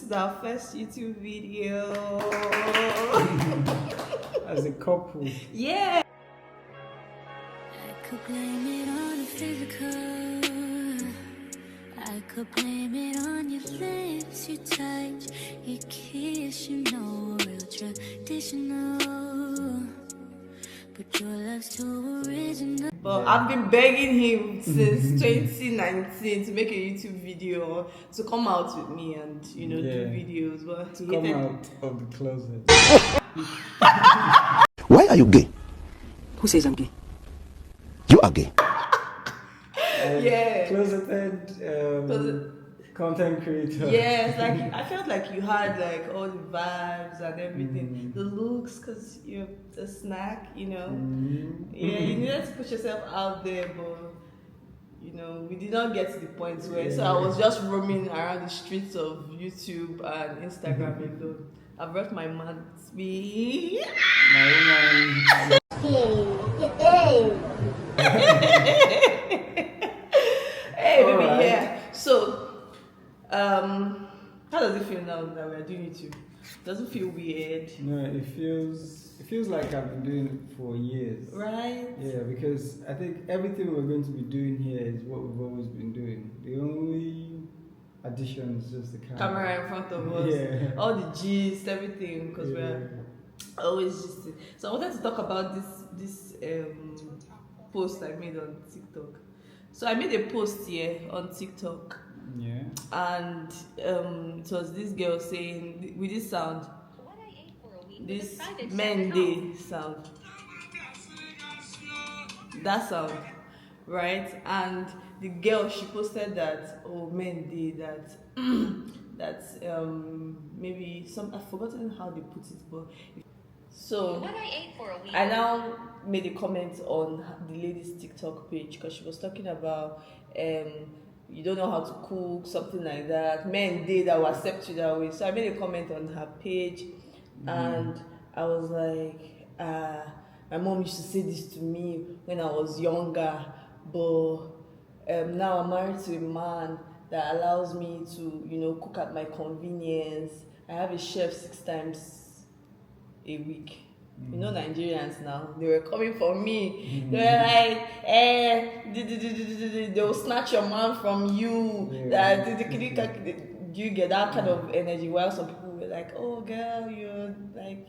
is our first YouTube video. As a couple. Yeah. I could blame it on the physical. I could blame it on your lips, your touch, your kiss, real traditional. But your love's too original. But I've been begging him since 2019 to make a YouTube video, to come out with me and do videos. But to come out of the closet. Why are you gay? Who says I'm gay? You are gay. Closeted content creator. Yes, like I felt like you had like all the vibes and everything, the looks, because you're a snack, Yeah, you needed to put yourself out there, but we did not get to the point where. So I was just roaming around the streets of YouTube and Instagram alone. I brought my man with me. My woman. Hey, baby, yeah. So, how does it feel now that we are doing YouTube? Does it feel weird? No, it feels like I've been doing it for years. Right? Yeah, because I think everything we're going to be doing here is what we've always been doing. The only addition is just the camera in front of us. Yeah. All the gist, everything, because we're always gisting. So I wanted to talk about this post I made on TikTok. So I made a post here on TikTok. Yeah. And it was this girl saying, with this sound, this men day sound, that sound, right? And the girl, she posted that, men day, that maybe I've forgotten how they put it, but so I now made a comment on the lady's TikTok page, because she was talking about you don't know how to cook, something like that. Men that will accept you that way. So I made a comment on her page, and I was like, my mom used to say this to me when I was younger, but now I'm married to a man that allows me to, cook at my convenience. I have a chef 6 times a week. Nigerians now, they were coming for me. They were like, they will snatch your man from you. Do you get that kind of energy? While some people were like, oh girl, you're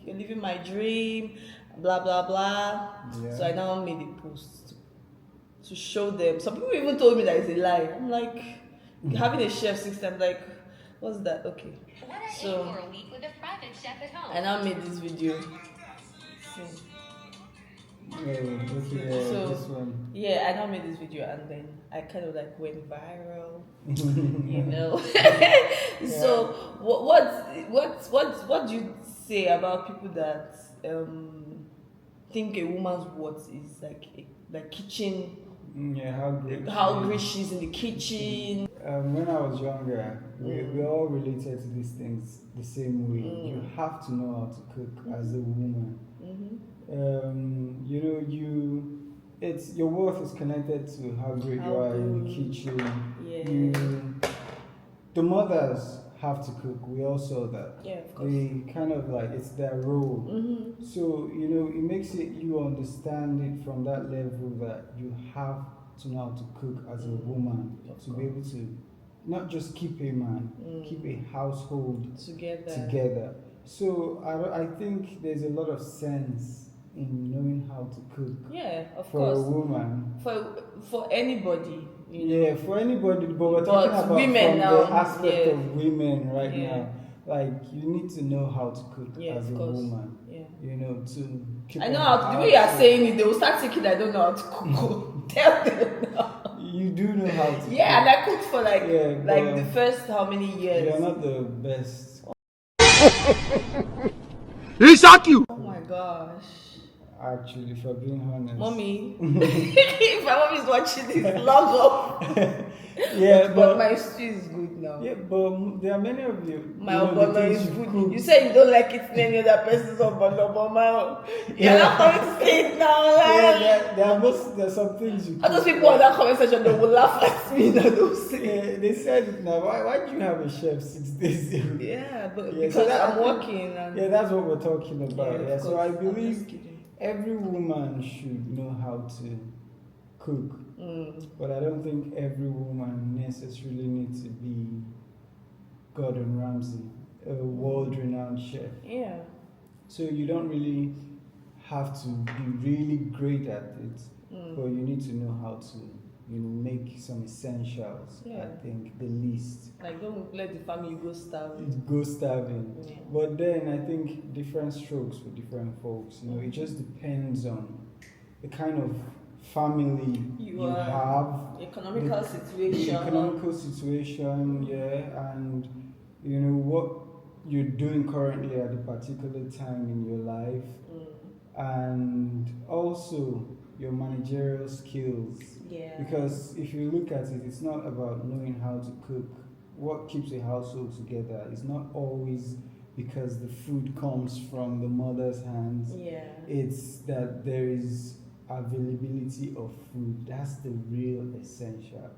living my dream, blah blah blah. Yeah. So I now made a post to show them. Some people even told me that it's a lie. I'm like, having a chef 6 times, like, what's that? Okay. So I now made this video. This one. Yeah, I now made this video, and then I kind of like went viral, So what do you say about people that think a woman's worth is like kitchen? Yeah, how great she is in the kitchen. When I was younger, we all related to these things the same way. You have to know how to cook as a woman. It's your worth is connected to how great you are in the kitchen. Yeah. The mothers have to cook. We all saw that. Yeah, of course. They kind of like, it's their role. So it makes you understand it from that level that you have to know how to cook as a woman, to be able to not just keep a man, keep a household together. So I think there's a lot of sense in knowing how to cook. Yeah, of for course. A woman. For anybody. Yeah, for anybody. But we're talking about women from now, the aspect of women right now. Like, you need to know how to cook as a woman. Yeah. To keep. I know how to. The way you are saying it, they will start thinking I don't know how to cook. Tell them now. You do know how to. Yeah, and I cooked for the first how many years? You're not the best. He shock you. Oh my gosh. Actually, for being honest. Mommy, if my mom is watching this, log off. Yeah, but my stew is good now. yeah, but there are many of you. My you know, the obono things is you good. cook. You say you don't like it in any other person's obono, but you're not coming to say it now. Yeah, Like, there are some things you all those cook. people on that comment section, they will laugh at me. That they'll say. Yeah, they said it now. Why do you have a chef 6 days a week? Yeah, but Yeah, because I I'm think- working. And Yeah, that's what we're talking about. Yeah, of so I course, I'm believe just kidding. every woman should know how to cook, but I don't think every woman necessarily needs to be Gordon Ramsay, a world-renowned chef. Yeah. So you don't really have to be really great at it, but you need to know how to, make some essentials. Yeah. I think the least. Like, don't let the family go starving. It goes starving. Yeah. But then I think different strokes for different folks. It just depends on the kind of family you have, Economical the situation. economical situation, yeah, and what you're doing currently at a particular time in your life, and also your managerial skills. Yeah. Because if you look at it, it's not about knowing how to cook. What keeps a household together is not always because the food comes from the mother's hands. Yeah. It's that there is availability of food. That's the real essential.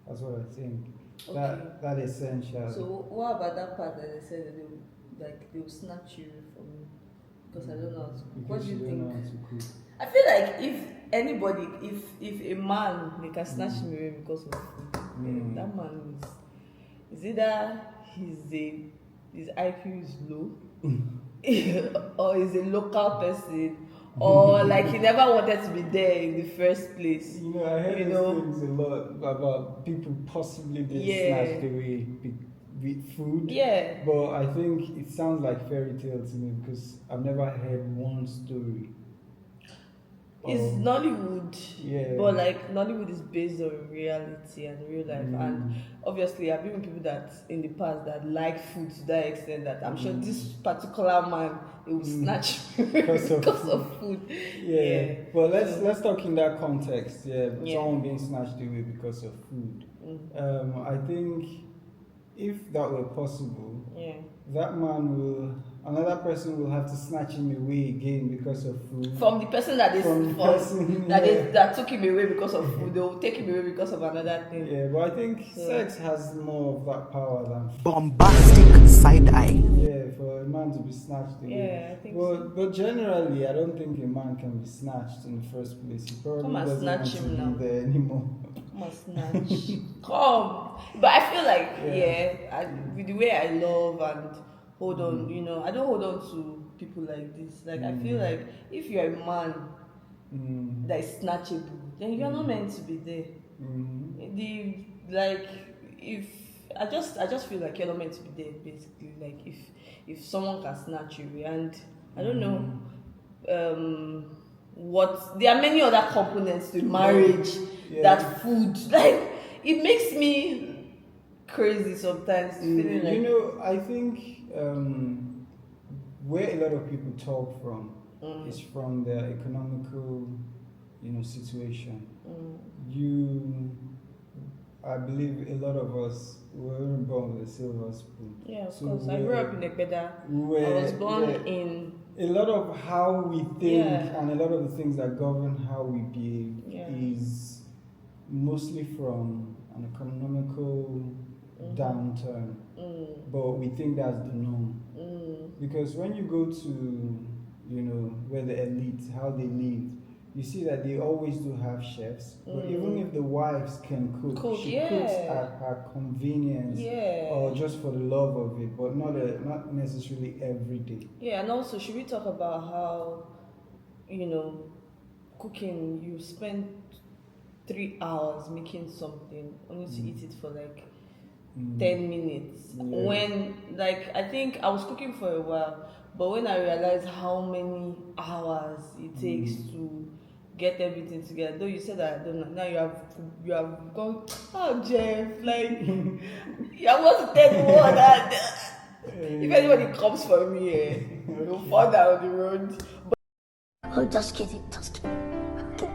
That's what I think. Okay. That essential. So what about that part that they said that they will snatch you from me because I don't know how to cook? What Because do you don't know think? how to cook. I feel like if anybody, if a man, they can snatch me away because of food, then that man is either his IQ is low, or he's a local person, or like he never wanted to be there in the first place. I heard these things a lot about people possibly being snatched away with food. Yeah. But I think it sounds like fairy tale to me because I've never heard one story. It's Nollywood, Yeah. but like Nollywood is based on reality and real life, and obviously I've been with people that in the past that like food to that extent that I'm sure this particular man they will snatch because of food. Yeah. But let's talk in that context. Yeah. Yeah. Someone being snatched away because of food. I think if that were possible, that man another person will have to snatch him away again because of food. From the person that that took him away because of food, they will take him away because of another thing. Yeah, but I think sex has more of that power than Bombastic side eye. yeah, for a man to be snatched away. Yeah, I think but generally, I don't think a man can be snatched in the first place. He probably Come and doesn't snatch want him to now. be there anymore. Come on, snatch. Come. But I feel like, with the way I love and hold on, I don't hold on to people like this. Like, I feel like if you're a man that is snatchable, then you're not meant to be there. I just feel like you're not meant to be there, basically. Like, if someone can snatch you away, and I don't know, there are many other components to marriage that food, like, it makes me crazy sometimes feeling like I think where a lot of people talk from is from their economical situation. I believe a lot of us weren't born with a silver spoon. Yeah, of course. I grew up in Ekpeda. I was born in a lot of how we think and a lot of the things that govern how we behave is mostly from an economical downturn. But we think that's the norm. Because when you go to, where the elite, how they live, you see that they always do have chefs. But even if the wives can cook, she cooks at her convenience or just for the love of it, but not necessarily every day. Yeah, and also should we talk about how, cooking, you spend 3 hours making something only to eat it for like 10 minutes. When, like, I think I was cooking for a while, but when I realized how many hours it takes to get everything together, though you said that I don't know, now you have gone, oh Jeff, like, I want to tell you what that if anybody comes for me, you'll fall down the road. Oh, just kidding. Okay.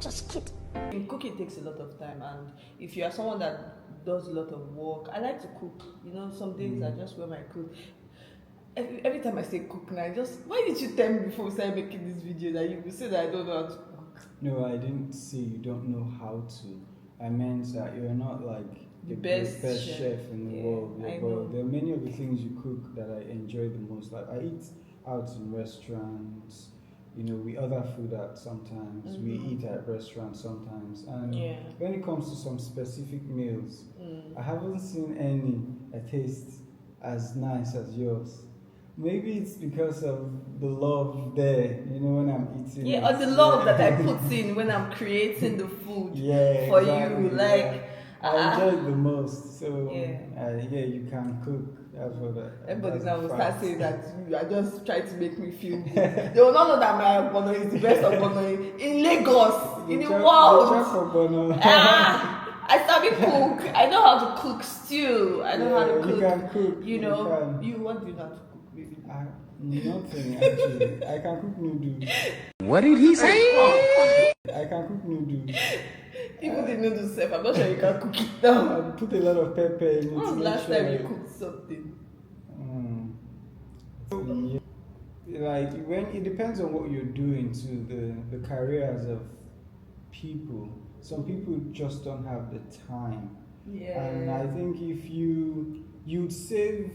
Just kidding. In cooking takes a lot of time, and if you are someone that does a lot of work, I like to cook. You know, some days I just wear my clothes. Every time I say cook now, why did you tell me before we started making this video that you will say that I don't know how to cook? No, I didn't say you don't know how to. I meant that you're not like The best chef in the world. I But know. there are many of the things you cook that I enjoy the most. Like I eat out in restaurants. You know, we order food out sometimes. We eat at restaurants sometimes. And when it comes to some specific meals, I haven't seen any that taste as nice as yours. Maybe it's because of the love there, you know, when I'm eating. Yeah, or the love that I put in when I'm creating the food for exactly, you. Like, I enjoy it the most. So, Yeah. you can cook. That's what everybody that's now a will fact. start saying that you are just trying to make me feel good. They will not know that my ogbono is the best ogbono in Lagos, in the world. I started cook. I know how to cook stew. I know how to cook. You can cook. You know, you what do you know how to cook, baby? Nothing actually. I can cook noodles. What did he say? I can cook noodles. Even the noodles self, I'm not sure you can cook it now. I put a lot of pepper in it. When was the last time you cooked something? Like when it depends on what you're doing to the careers of people. Some people just don't have the time. Yeah. And I think if you'd save,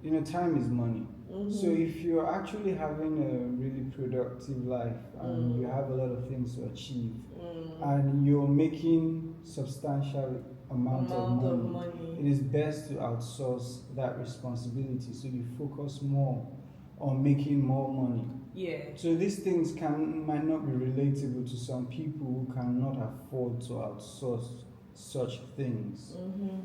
you know, time is money. So if you're actually having a really productive life and you have a lot of things to achieve and you're making substantial amount of money, it is best to outsource that responsibility so you focus more on making more money. Yeah. So these things might not be relatable to some people who cannot afford to outsource such things.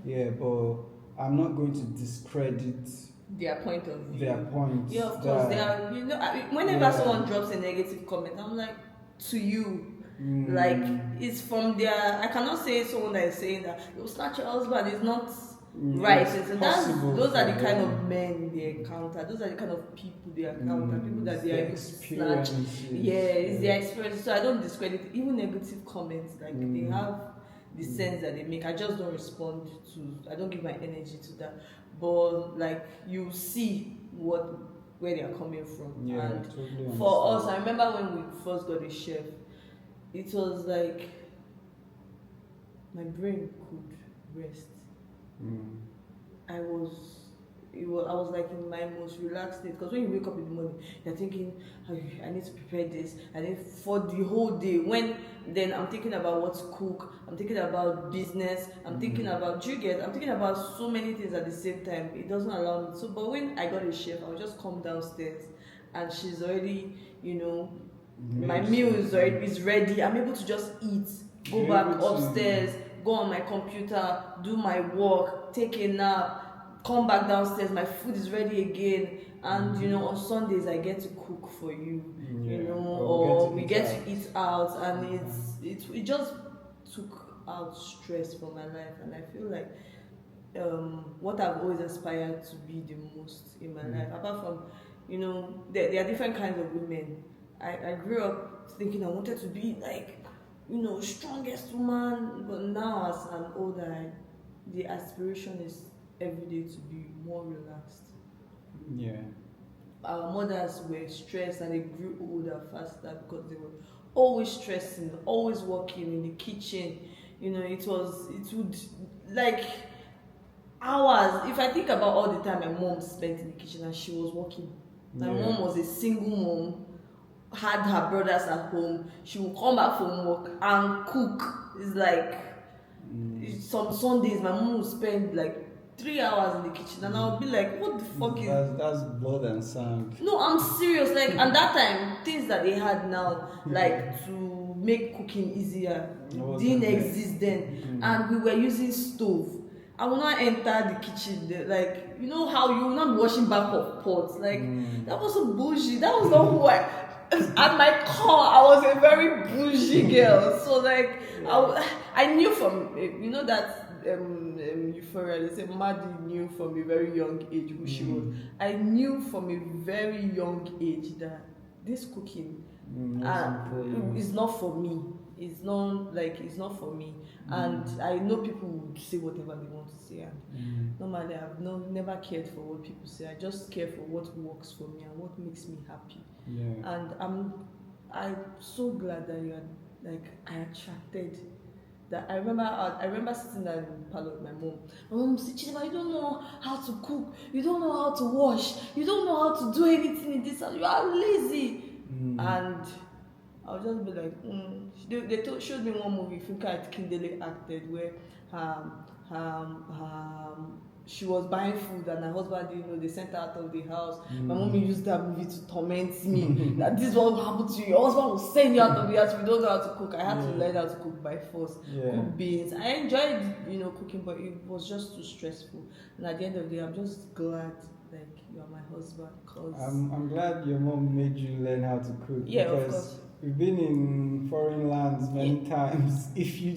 Yeah, but I'm not going to discredit their point of view. Their point. Yeah, of course. They are, you know, whenever someone drops a negative comment, I'm like, to you. Like, it's from their. I cannot say someone that is saying that you'll snatch your husband is not right. So those are the kind of men they encounter. Those are the kind of people they encounter. People that they are used to snatch. Yeah, it's their experience. So I don't discredit even negative comments. Like they have the sense that they make. I just don't respond to. I don't give my energy to that. But like you see where they are coming from. Yeah, and totally for us, I remember when we first got a chef, it was like my brain could rest. I was like in my most relaxed state, because when you wake up in the morning, you're thinking, I need to prepare this, and then for the whole day, then I'm thinking about what to cook, I'm thinking about business, I'm thinking about I'm thinking about so many things at the same time. It doesn't allow me. So, but when I got a chef, I'll just come downstairs, and she's already, you know, my meal is ready. I'm able to just eat, go back upstairs, go on my computer, do my work, take a nap, come back downstairs, my food is ready again. And you know, on Sundays I get to cook for you, you know, or we get to eat out, and it just took out stress from my life. And I feel like what I've always aspired to be the most in my life, apart from, you know, there are different kinds of women. I grew up thinking I wanted to be like, you know, strongest woman, but now as I'm older, the aspiration is every day to be more relaxed. Yeah. Our mothers were stressed and they grew older faster because they were always stressing, always working in the kitchen. You know, it would like hours. If I think about all the time my mom spent in the kitchen and she was working, my mom was a single mom, had her brothers at home. She would come back from work and cook. It's like some Sundays my mom would spend like 3 hours in the kitchen, and I'll be like, what the fuck is that's blood and sand. No, I'm serious. Like, and that time, things that they had now, like to make cooking easier, didn't exist then. And we were using stove. I will not enter the kitchen there, like, you know how you will not be washing back of pots. Like, that was so bougie. That was not who I. At my core, I was a very bougie girl. So like, I knew from, you know, that Euphoria, they say Maddie knew from a very young age who she was. I knew from a very young age that this cooking is not for me. it's not for me. And I know people would say whatever they want to say, and normally I've never cared for what people say. I just care for what works for me and what makes me happy. And I'm so glad that you are like I attracted that. I remember sitting there in the parlor with my mom. My mom said, Chidinma, you don't know how to cook, you don't know how to wash, you don't know how to do anything in this house, you are lazy. And I'll just be like, they showed me one movie, Funka Kindele acted, where she was buying food and her husband didn't know, they sent her out of the house. My mom used that movie to torment me, that this is what will happen to you, your husband will send you out of the house if you don't know how to cook. I had to learn how to cook by force, cook beans. I enjoyed, cooking, but it was just too stressful. And at the end of the day, I'm just glad like you are my husband, cause I'm glad your mom made you learn how to cook. Yeah, because of course. we've been in foreign lands many times. If you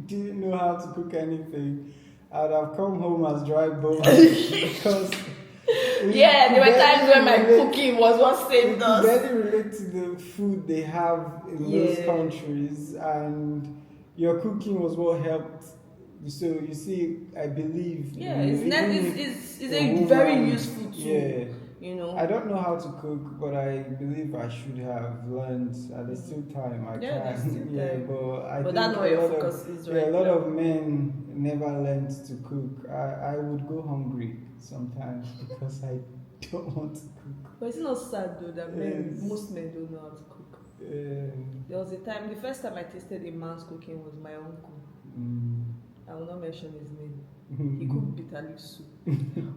didn't know how to cook anything, I'd have come home as dry bones because there were times when my cooking was what saved us. You barely relate to the food they have in those countries, and your cooking was what helped. So you see, I believe it's a very useful tool. I don't know how to cook, but I believe I should have learned. There's still time. I there's can. still time. But But that's not where your focus is right a lot now. of men never learned to cook. I would go hungry sometimes because I don't want to cook. But it's not sad though that most men don't know how to cook. There was a time, the first time I tasted a man's cooking was my uncle. I will not mention his name. He cooked bitter leaf soup.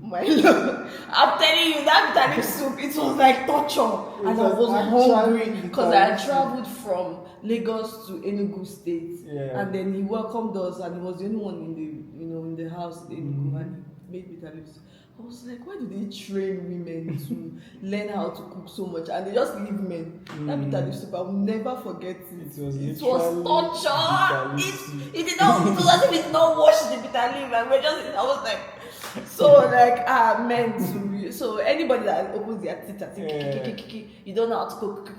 My lord, I'm telling you, that bitter leaf soup, it was like torture. And I was hungry because I had traveled from Lagos to Enugu State. And then he welcomed us, and he was the only one in the house in Enugu, and he made bitter leaf soup. I was like, why do they train women to learn how to cook so much and they just leave men? That bitter leaf soup, I will never forget it. It was torture. It did not. It was as if it did not wash the bitter leaf, and I was like, men to. So anybody that opens their teeth and say, you don't know how to cook.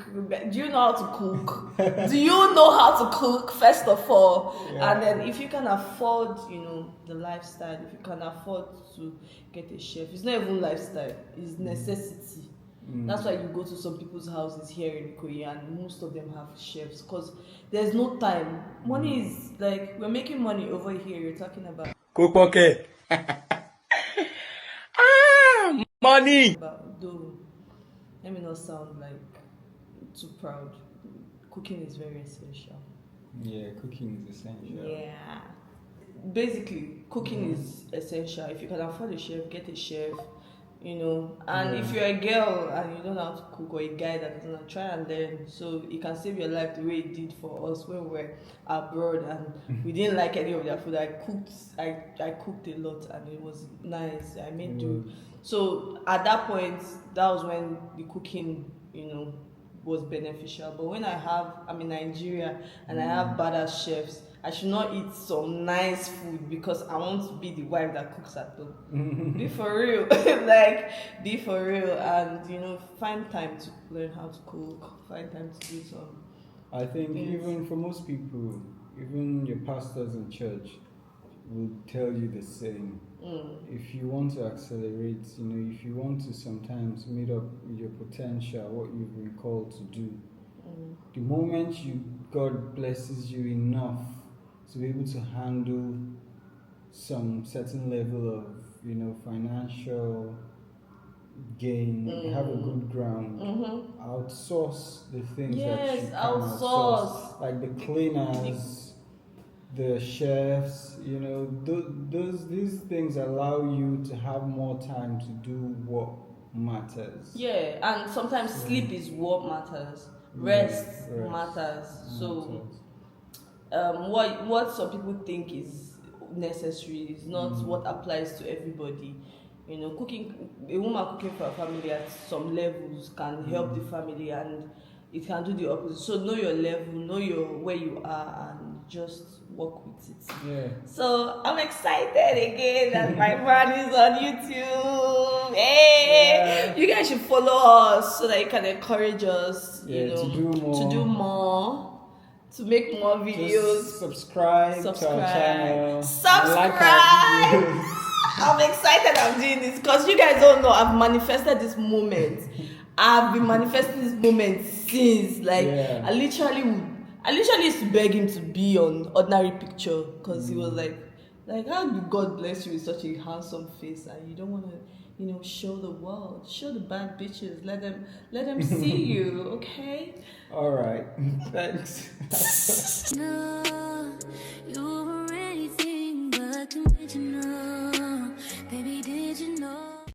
Do you know how to cook? Do you know how to cook first of all? And then if you can afford, the lifestyle, if you can afford to get a chef, it's not even lifestyle, it's necessity. That's why you go to some people's houses here in Korea and most of them have chefs, because there's no time. Money is like, we're making money over here. You're talking about Kupoke. Money. Though, let me not sound like too proud. Cooking is very essential. Yeah, cooking is essential. Yeah. Basically, cooking is essential. If you can afford a chef, get a chef, And if you're a girl and you don't know how to cook, or a guy that doesn't know, try and learn, so it can save your life the way it did for us when we were abroad and we didn't like any of their food. I cooked a lot and it was nice. I made do. So at that point, that was when the cooking, was beneficial. But when I'm in Nigeria and I have badass chefs, I should not eat some nice food because I want to be the wife that cooks at home. Be for real. Be for real. And, find time to learn how to cook. Find time to do some. I think even for most people, even your pastors in church will tell you the same. If you want to accelerate, if you want to sometimes meet up with your potential, what you've been called to do, the moment God blesses you enough to be able to handle some certain level of, financial gain, have a good ground, outsource the things that you can outsource, like the cleaners, the chefs, these things allow you to have more time to do what matters. Yeah, and sometimes sleep is what matters. Rest matters. So what some people think is necessary is not what applies to everybody. Cooking, a woman cooking for a family at some levels can help the family, and it can do the opposite. So know your level, know where you are, and just work with it. Yeah. So I'm excited again that my brand is on YouTube. Hey, you guys should follow us so that you can encourage us. To do more. to make more videos. Just subscribe to our channel. Subscribe. Like our videos. I'm excited I'm doing this because you guys don't know I've manifested this moment. I've been manifesting this moment since I literally used to beg him to be on Ordinary Picture because he was like how do God bless you with such a handsome face and you don't want to show the world, show the bad bitches, let them see you, okay? All right, thanks.